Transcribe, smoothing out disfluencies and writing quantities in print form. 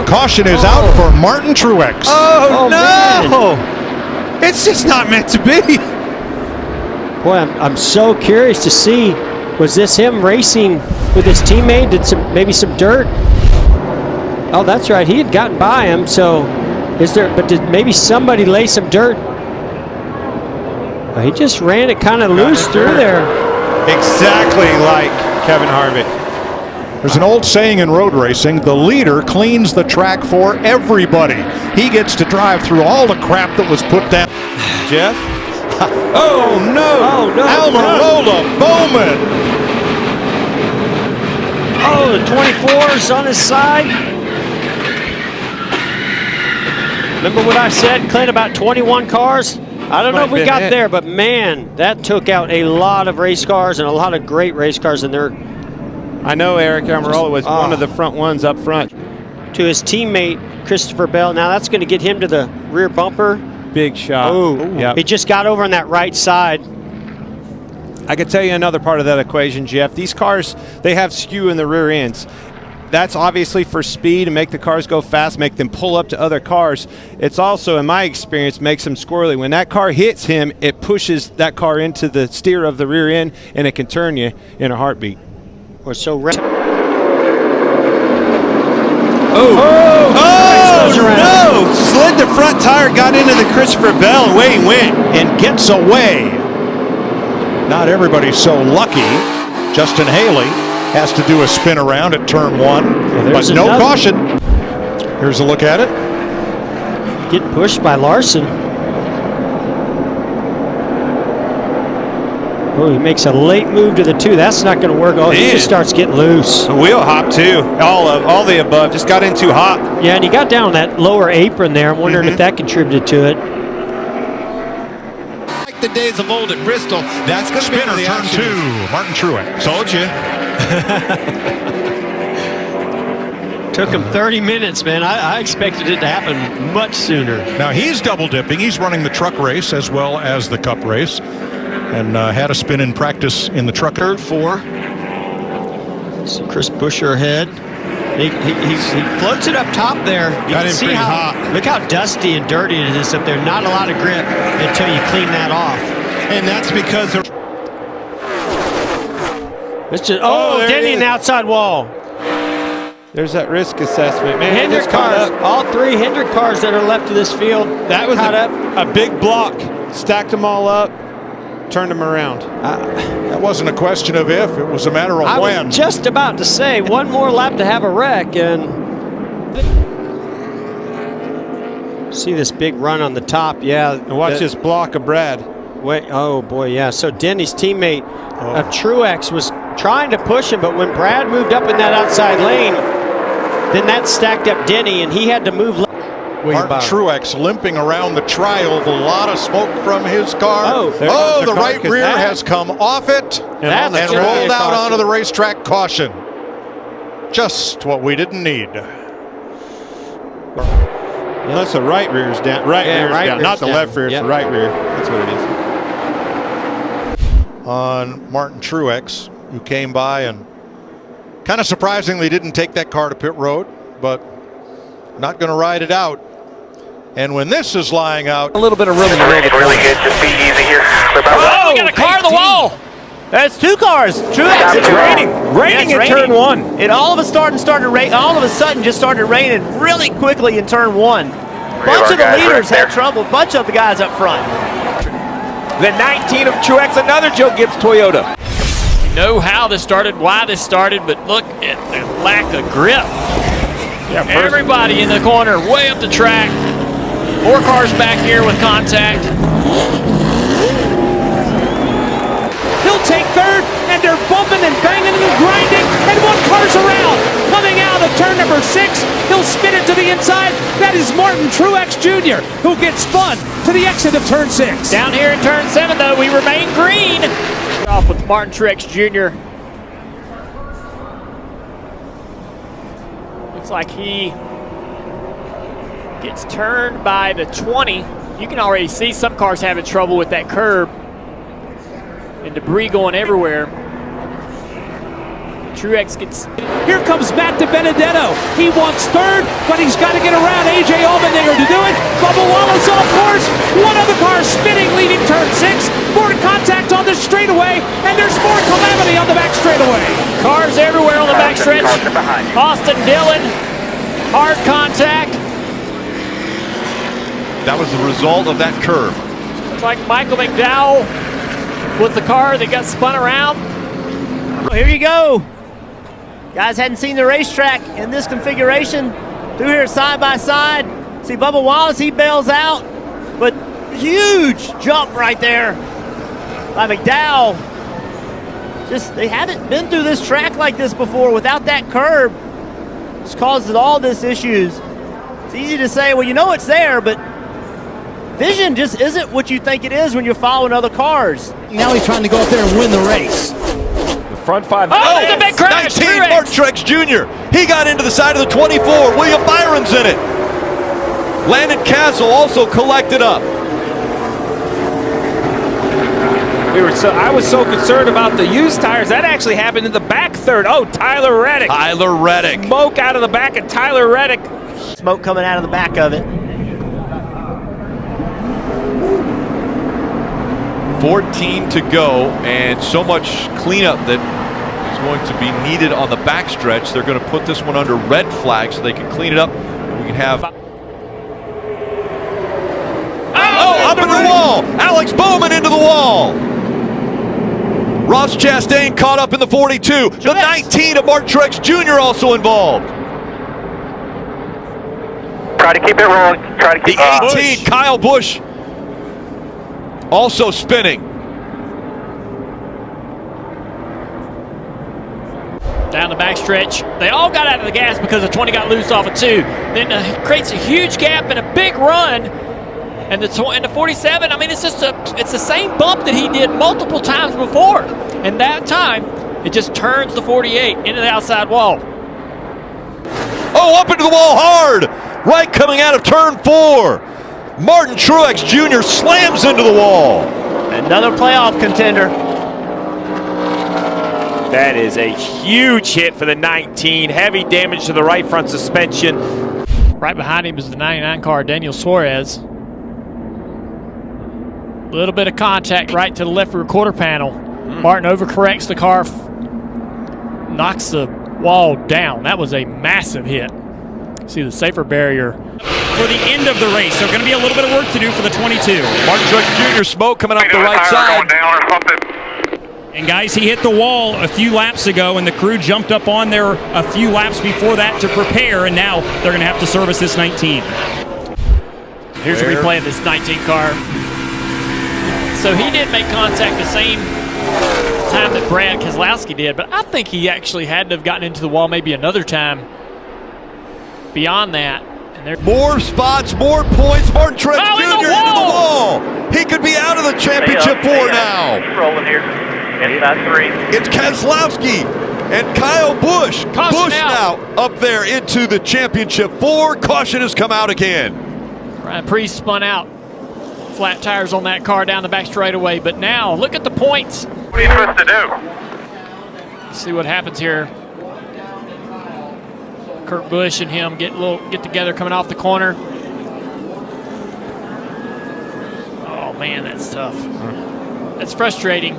Caution is out for Martin Truex. Oh, no! Man. It's just not meant to be. Boy, I'm so curious to see, was this him racing with his teammate? Did maybe some dirt? Oh, that's right. He had gotten by him. So, did maybe somebody lay some dirt? Well, he just ran it kind of loose through there. Exactly like Kevin Harvick. There's an old saying in road racing: the leader cleans the track for everybody. He gets to drive through all the crap that was put down. Jeff? Oh no! Oh no! Almirola Bowman! Oh, the 24's on his side. Remember what I said, Clint, about 21 cars? I don't know if we got there, but man, that took out a lot of race cars and a lot of great race cars in there. I know Eric Almirola was one of the front ones up front. To his teammate, Christopher Bell. Now that's going to get him to the rear bumper. Big shot. Oh, yep. He just got over on that right side. I could tell you another part of that equation, Jeff. These cars, they have skew in the rear ends. That's obviously for speed and make the cars go fast, make them pull up to other cars. It's also, in my experience, makes them squirrely. When that car hits him, it pushes that car into the steer of the rear end, and it can turn you in a heartbeat. Or so. Oh no! Slid the front tire, got into the Christopher Bell, away he went. And gets away. Not everybody's so lucky. Justin Haley has to do a spin around at turn 1, but no caution. Here's a look at it. Get pushed by Larson. Oh, he makes a late move to the 2. That's not going to work. Oh, he just starts getting loose. A wheel hop too. All the above. Just got in too hot. Yeah, and he got down on that lower apron there. I'm wondering if that contributed to it. Like the days of old at Bristol. That's going to be Spinner, the turn 2. Martin Truex. Told you. Took him 30 minutes, man. I expected it to happen much sooner. Now he's double dipping. He's running the truck race as well as the cup race, and had a spin in practice in the truck. Turn 4. So Chris Buescher ahead. He floats it up top there. You can see look how dusty and dirty it is up there. Not a lot of grip until you clean that off. And that's because It's just, Denny in the outside wall. There's that risk assessment, man. Hendrick cars, all 3 Hendrick cars that are left of this field. That was a big block. Stacked them all up, turned them around. That wasn't a question of if, it was a matter of when. I was just about to say, one more lap to have a wreck, and see this big run on the top, yeah. And watch this block of Brad. Wait, oh boy, yeah. So Denny's teammate Truex was trying to push him, but when Brad moved up in that outside lane, then that stacked up Denny, and he had to move. Martin Truex limping around the tri-oval, a lot of smoke from his car. The right rear has come off it and rolled out onto the racetrack. Caution. Just what we didn't need. Unless the right rear's down. Right rear's down. Not the left rear, it's the right rear. That's what it is. On Martin Truex, who came by and kind of surprisingly didn't take that car to pit road, but not going to ride it out. And when this is lying out, a little bit of room in the middle. Really good, just be easy here. Oh, we got a car on the wall. That's 2 cars. Truex, it's raining in turn 1. It all of a sudden just started raining really quickly in turn 1. Bunch of the leaders had trouble. Bunch of the guys up front. The 19 of Truex, another Joe Gibbs Toyota. You know how this started, why this started, but look at the lack of grip. Yeah, everybody in the corner, way up the track. 4 cars back here with contact. He'll take 3rd, and they're bumping and banging and grinding, and 1 car's around. Coming out of turn number 6, he'll spin it to the inside. That is Martin Truex Jr., who gets spun to the exit of turn 6. Down here in turn 7, though, we remain green. Off with Martin Truex Jr. Looks like he gets turned by the 20. You can already see some cars having trouble with that curb and debris going everywhere. Truex gets... Here comes Matt DiBenedetto. He wants third, but he's got to get around A.J. Allmendinger to do it. Bubba Wallace off course. One other car spinning, leaving turn 6. More contact on the straightaway, and there's more calamity on the back straightaway. Cars everywhere on the back stretch. Austin Dillon, hard contact. That was the result of that curve. Looks like Michael McDowell was the car that got spun around. Well, here you go. Guys hadn't seen the racetrack in this configuration. Through here side by side. See Bubba Wallace, he bails out. But huge jump right there by McDowell. Just, they haven't been through this track like this before without that curb. It's causes all this issues. It's easy to say, well, you know it's there, but vision just isn't what you think it is when you're following other cars. Now he's trying to go up there and win the race. Front 5. Oh, there's a big crash. 19, Truex. Martin Truex Jr. He got into the side of the 24. William Byron's in it. Landon Castle also collected up. I was so concerned about the used tires. That actually happened in the back third. Oh, Tyler Reddick. Tyler Reddick. Smoke out of the back of Tyler Reddick. Smoke coming out of the back of it. 14 to go, and so much cleanup that is going to be needed on the backstretch. They're going to put this one under red flag so they can clean it up. We can have... Oh, up into the wall! Alex Bowman into the wall! Ross Chastain caught up in the 42. The 19 of Martin Truex Jr. also involved. Try to keep it rolling. Try to keep The 18, Kyle Busch, also spinning. Down the backstretch, they all got out of the gas because the 20 got loose off of 2. Then it creates a huge gap and a big run. And the 47, I mean, it's the same bump that he did multiple times before. And that time, it just turns the 48 into the outside wall. Oh, up into the wall hard! Right coming out of turn 4. Martin Truex Jr. slams into the wall. Another playoff contender. That is a huge hit for the 19. Heavy damage to the right front suspension. Right behind him is the 99 car, Daniel Suarez. A little bit of contact right to the left rear quarter panel. Martin overcorrects the car, knocks the wall down. That was a massive hit. See the safer barrier. For the end of the race, so going to be a little bit of work to do for the 22. Martin Truex Jr. smoke coming up the right side. And guys, he hit the wall a few laps ago, and the crew jumped up on there a few laps before that to prepare, and now they're going to have to service this 19. Here's a replay of this 19 car. So he did make contact the same time that Brad Keselowski did, but I think he actually had to have gotten into the wall maybe another time beyond that. And there, more spots, more points. Martin Truex Jr. into the wall. He could be out of the championship 4 now. Keep rolling here. Inside 3. It's Keselowski and Kyle Busch. Caution Busch out. now up there into the championship 4. Caution has come out again. Ryan Preece spun out. Flat tires on that car down the back straightaway, but now look at the points. What are you supposed to do? Let's see what happens here. Kurt Busch and him get together coming off the corner. Oh man, that's tough. That's frustrating.